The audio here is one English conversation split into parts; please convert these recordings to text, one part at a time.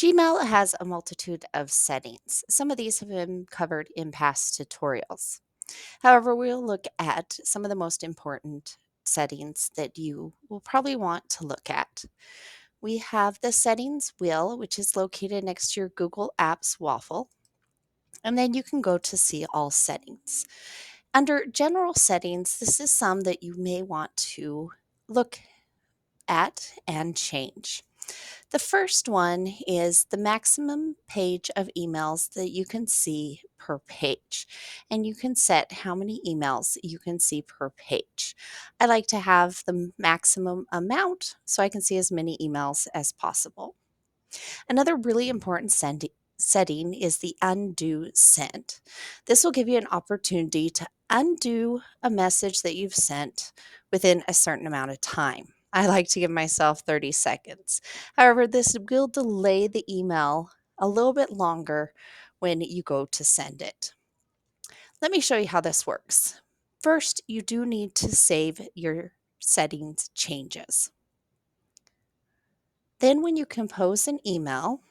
Gmail has a multitude of settings. Some of these have been covered in past tutorials. However, we'll look at some of the most important settings that you will probably want to look at. We have the settings wheel, which is located next to your Google Apps waffle, and then you can go to see all settings. Under general settings, this is some that you may want to look at and change. The first one is the maximum page of emails that you can see per page. And you can set how many emails you can see per page. I like to have the maximum amount so I can see as many emails as possible. Another really important setting is the undo send. This will give you an opportunity to undo a message that you've sent within a certain amount of time. I like to give myself 30 seconds. However, this will delay the email a little bit longer when you go to send it. Let me show you how this works. First, you do need to save your settings changes. Then when you compose an email,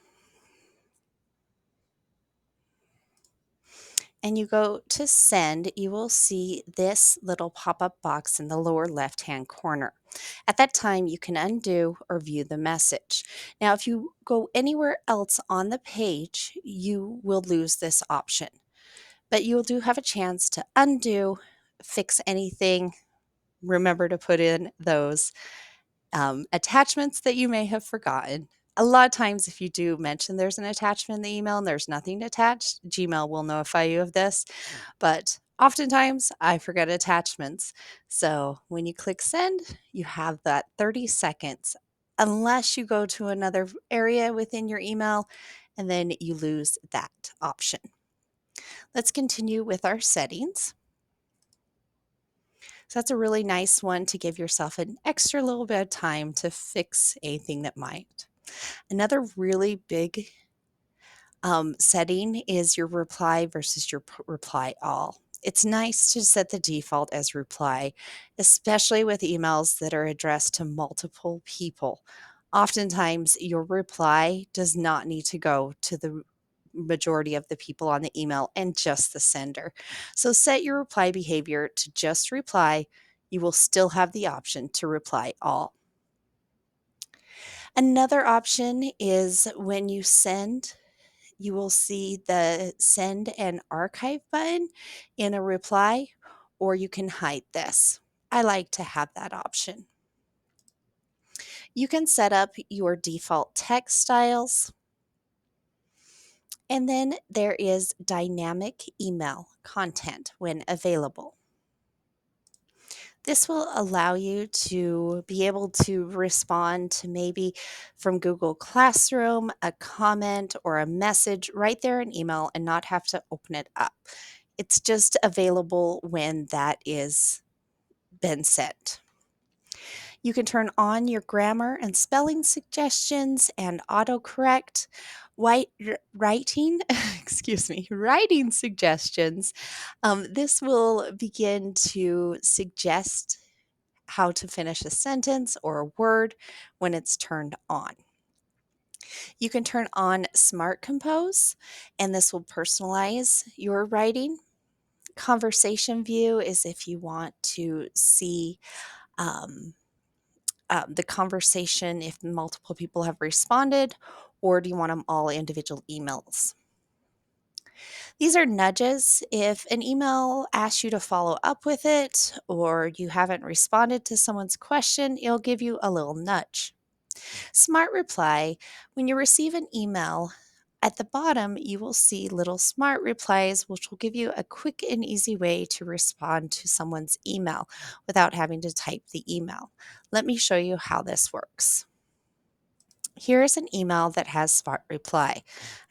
and you go to send, you will see this little pop-up box in the lower left-hand corner. At that time, you can undo or view the message. Now, if you go anywhere else on the page, you will lose this option. But you do have a chance to undo, fix anything, remember to put in those attachments that you may have forgotten. A lot of times, if you do mention there's an attachment in the email and there's nothing attached, Gmail will notify you of this. But oftentimes, I forget attachments. So when you click send, you have that 30 seconds, unless you go to another area within your email and then you lose that option. Let's continue with our settings. So that's a really nice one to give yourself an extra little bit of time to fix anything that might. Another really big setting is your reply versus your reply all. It's nice to set the default as reply, especially with emails that are addressed to multiple people. Oftentimes, your reply does not need to go to the majority of the people on the email and just the sender. So set your reply behavior to just reply. You will still have the option to reply all. Another option is when you send, you will see the send and archive button in a reply, or you can hide this. I like to have that option. You can set up your default text styles. And then there is dynamic email content when available. This will allow you to be able to respond to maybe from Google Classroom, a comment or a message right there in email and not have to open it up. It's just available when that is been sent. You can turn on your grammar and spelling suggestions and autocorrect. Writing, excuse me, writing suggestions. This will begin to suggest how to finish a sentence or a word when it's turned on. You can turn on Smart Compose, and this will personalize your writing. Conversation view is if you want to see um, the conversation if multiple people have responded, or do you want them all individual emails? These are nudges. If an email asks you to follow up with it, or you haven't responded to someone's question, it'll give you a little nudge. Smart Reply, when you receive an email, at the bottom, you will see little smart replies, which will give you a quick and easy way to respond to someone's email without having to type the email. Let me show you how this works. Here's an email that has Smart Reply.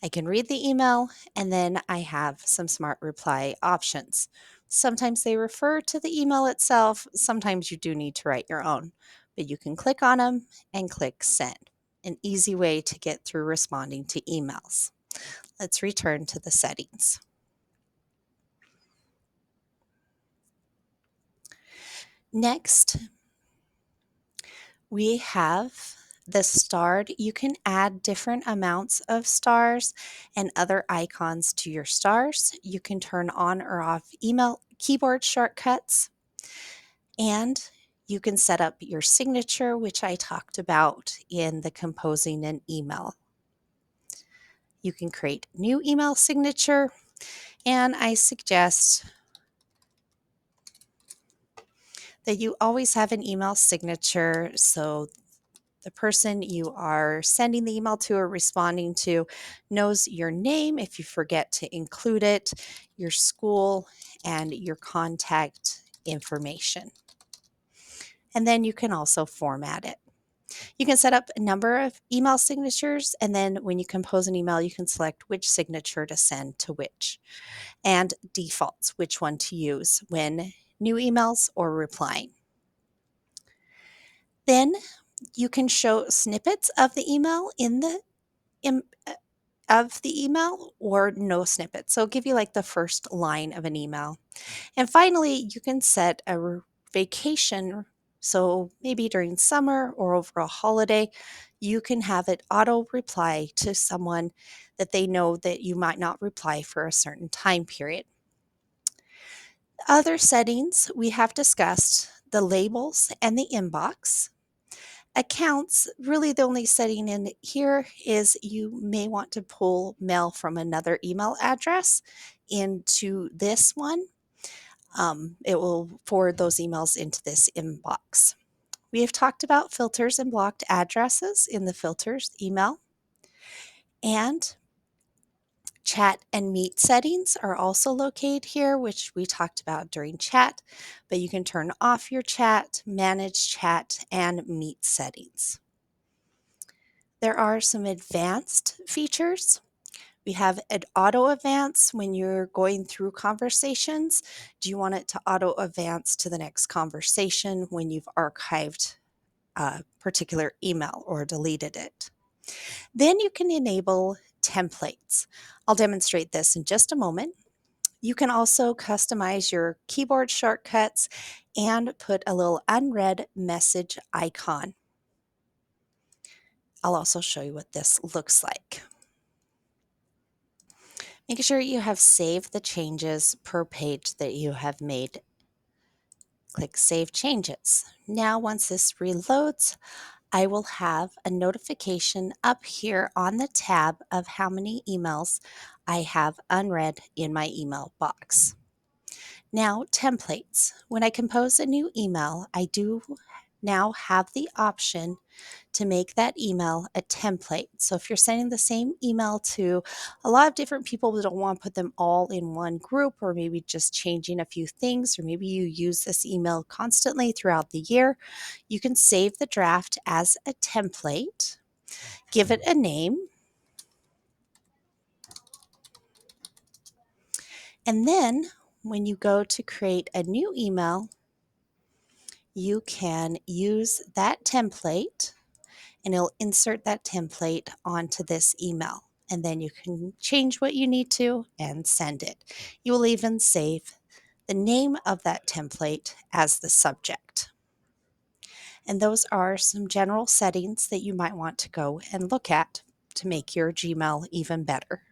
I can read the email and then I have some Smart Reply options. Sometimes they refer to the email itself, sometimes you do need to write your own, but you can click on them and click Send. An easy way to get through responding to emails. Let's return to the settings. Next, we have The starred, you can add different amounts of stars and other icons to your stars. You can turn on or off email keyboard shortcuts, and you can set up your signature, which I talked about in the composing an email. You can create new email signature, and I suggest that you always have an email signature so the person you are sending the email to or responding to knows your name if you forget to include it, your school, and your contact information. And then you can also format it. You can set up a number of email signatures, and then when you compose an email, you can select which signature to send to which, and defaults, which one to use when new emails or replying. Then you can show snippets of the email in the im- of the email or no snippets. So it'll give you like the first line of an email. And finally, you can set a vacation. So maybe during summer or over a holiday, you can have it auto reply to someone that they know that you might not reply for a certain time period. Other settings we have discussed the labels and the inbox. Accounts, really the only setting in here is you may want to pull mail from another email address into this one. It will forward those emails into this inbox. We have talked about filters and blocked addresses in the filters email, and chat and meet settings are also located here, which we talked about during chat, but you can turn off your chat, manage chat, and meet settings. There are some advanced features. We have an auto advance when you're going through conversations. Do you want it to auto advance to the next conversation when you've archived a particular email or deleted it? Then you can enable templates. I'll demonstrate this in just a moment. You can also customize your keyboard shortcuts and put a little unread message icon. I'll also show you what this looks like. Make sure you have saved the changes per page that you have made. Click Save Changes. Now, once this reloads, I will have a notification up here on the tab of how many emails I have unread in my email box. Now, templates. When I compose a new email, I do now have the option to make that email a template. So if you're sending the same email to a lot of different people who don't want to put them all in one group, or maybe just changing a few things, or maybe you use this email constantly throughout the year, you can save the draft as a template, give it a name, and then when you go to create a new email, you can use that template and it'll insert that template onto this email. And then you can change what you need to and send it. You will even save the name of that template as the subject. And those are some general settings that you might want to go and look at to make your Gmail even better.